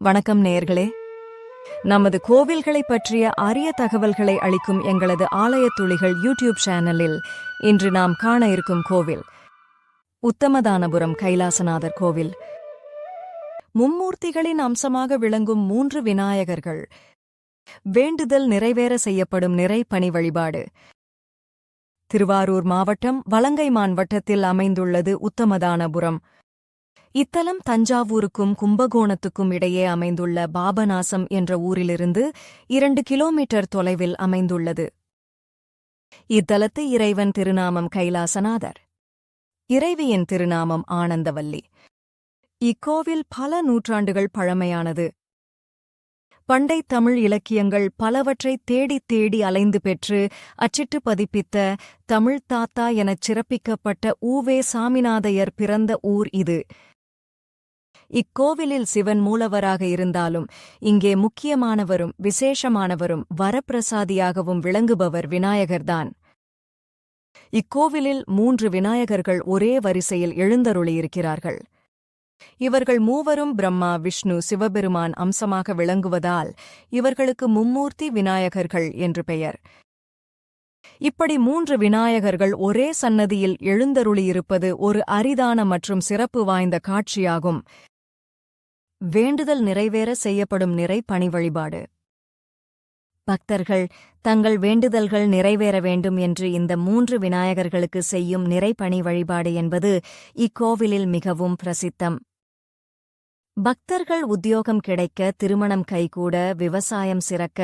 வணக்கம் நேயர்களே. நமது கோவில்களை பற்றிய அரிய தகவல்களை அளிக்கும் எங்களது ஆலயத் துளிகள் யூடியூப் சேனலில் இன்று நாம் காண இருக்கும் கோவில் உத்தமதானபுரம் கைலாசநாதர் கோவில். மும்மூர்த்திகளின் அம்சமாக விளங்கும் 3 விநாயகர்கள். வேண்டுதல் நிறைவேற செய்யப்படும் நிறை பணி வழிபாடு. திருவாரூர் மாவட்டம் வலங்கைமான் வட்டத்தில் அமைந்துள்ளது உத்தமதானபுரம். இத்தலம் தஞ்சாவூருக்கும் கும்பகோணத்துக்கும் இடையே அமைந்துள்ள பாபநாசம் என்ற ஊரிலிருந்து 2 கிலோமீட்டர் தொலைவில் அமைந்துள்ளது. இத்தலத்து இறைவன் திருநாமம் கைலாசநாதர், இறைவியின் திருநாமம் ஆனந்தவல்லி. இக்கோவில் பல நூற்றாண்டுகள் பழமையானது. பண்டை தமிழ் இலக்கியங்கள் பலவற்றை தேடித் தேடி அலைந்து பெற்று அச்சிட்டு பதிப்பித்த தமிழ் தாத்தா எனச் சிறப்பிக்கப்பட்ட உ.வே. சாமிநாதையர் பிறந்த ஊர் இது. இக்கோவிலில் சிவன் மூலவராக இருந்தாலும் இங்கே முக்கியமானவரும் விசேஷமானவரும் வரப்பிரசாதியாகவும் விளங்குபவர் விநாயகர்தான். இக்கோவிலில் 3 விநாயகர்கள் ஒரே வரிசையில் எழுந்தருளியிருக்கிறார்கள். இவர்கள் மூவரும் பிரம்மா, விஷ்ணு, சிவபெருமான் அம்சமாக விளங்குவதால் இவர்களுக்கு மும்மூர்த்தி விநாயகர்கள் என்று பெயர். இப்படி 3 விநாயகர்கள் ஒரே சன்னதியில் எழுந்தருளியிருப்பது ஒரு அரிதான மற்றும் சிறப்பு வாய்ந்த காட்சியாகும். வேண்டுதல் நிறைவேற செய்யப்படும் நிறை பணி வழிபாடு. பக்தர்கள் தங்கள் வேண்டுதல்கள் நிறைவேற வேண்டும் என்று இந்த 3 விநாயகர்களுக்கு செய்யும் நிறை பணி வழிபாடு என்பது இக்கோவிலில் மிகவும் பிரசித்தம். பக்தர்கள் உத்தியோகம் கிடைக்க, திருமணம் கைகூட, விவசாயம் சிறக்க,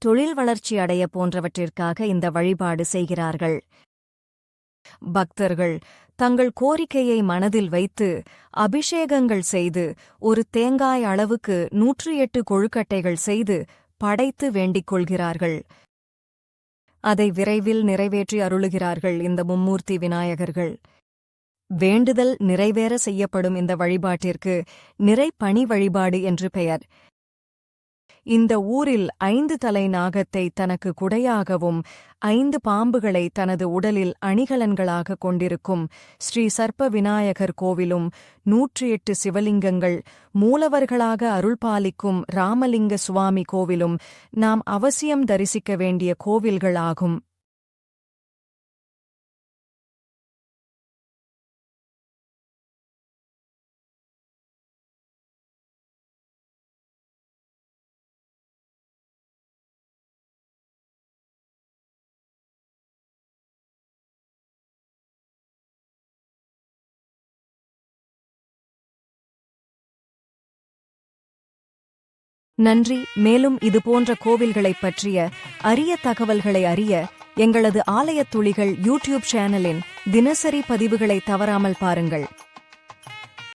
தொழில் வளர்ச்சி அடைய போன்றவற்றிற்காக இந்த வழிபாடு செய்கிறார்கள். பக்தர்கள் தங்கள் கோரிக்கையை மனதில் வைத்து அபிஷேகங்கள் செய்து ஒரு தேங்காய் அளவுக்கு 108 கொழுக்கட்டைகள் செய்து படைத்து வேண்டிக் கொள்கிறார்கள். அதை விரைவில் நிறைவேற்றி அருளுகிறார்கள் இந்த மும்மூர்த்தி விநாயகர்கள். வேண்டுதல் நிறைவேற செய்யப்படும் இந்த வழிபாட்டிற்கு நிறை பணி வழிபாடு என்று பெயர். இந்த ஊரில் 5 தலை நாகத்தை தனக்கு குடையாகவும் 5 பாம்புகளை தனது உடலில் அணிகலன்களாக கொண்டிருக்கும் ஸ்ரீ சர்ப்ப விநாயகர் கோவிலும் 108 சிவலிங்கங்கள் மூலவர்களாக அருள்பாலிக்கும் ராமலிங்க சுவாமி கோவிலும் நாம் அவசியம் தரிசிக்க வேண்டிய கோவில்கள் ஆகும். நன்றி. மேலும் இதுபோன்ற கோவில்களைப் பற்றிய அரிய தகவல்களை அறிய எங்களது ஆலயத் துளிகள் யூடியூப் சேனலின் தினசரி பதிவுகளை தவறாமல் பாருங்கள்.